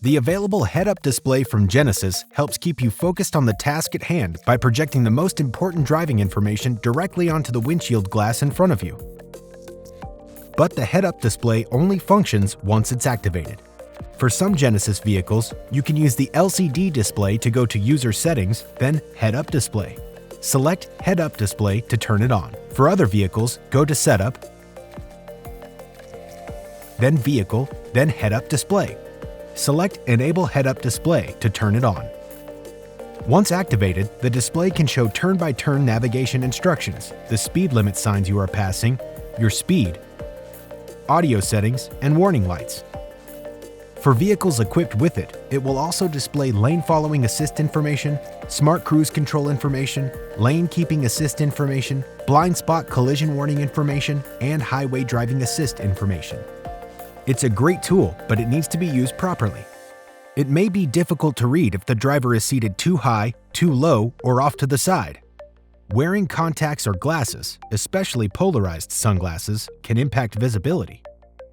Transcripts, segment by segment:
The available head-up display from Genesis helps keep you focused on the task at hand by projecting the most important driving information directly onto the windshield glass in front of you. But the head-up display only functions once it's activated. For some Genesis vehicles, you can use the LCD display to go to User Settings, then Head-Up Display. Select Head-Up Display to turn it on. For other vehicles, go to Setup, then Vehicle, then Head-Up Display. Select Enable Head-Up Display to turn it on. Once activated, the display can show turn-by-turn navigation instructions, the speed limit signs you are passing, your speed, audio settings, and warning lights. For vehicles equipped with it, it will also display lane following assist information, smart cruise control information, lane keeping assist information, blind spot collision warning information, and highway driving assist information. It's a great tool, but it needs to be used properly. It may be difficult to read if the driver is seated too high, too low, or off to the side. Wearing contacts or glasses, especially polarized sunglasses, can impact visibility.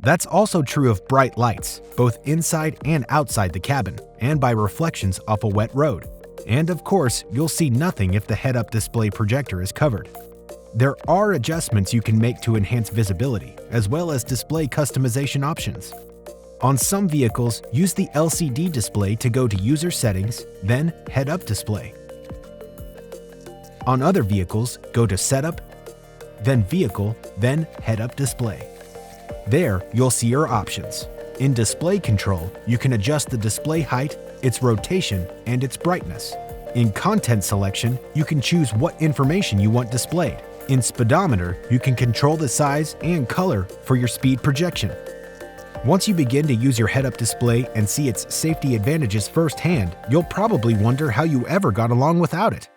That's also true of bright lights, both inside and outside the cabin, and by reflections off a wet road. And of course, you'll see nothing if the head-up display projector is covered. There are adjustments you can make to enhance visibility, as well as display customization options. On some vehicles, use the LCD display to go to User Settings, then Head-Up Display. On other vehicles, go to Setup, then Vehicle, then Head-Up Display. There, you'll see your options. In Display Control, you can adjust the display height, its rotation, and its brightness. In Content Selection, you can choose what information you want displayed. In Speedometer, you can control the size and color for your speed projection. Once you begin to use your head-up display and see its safety advantages firsthand, you'll probably wonder how you ever got along without it.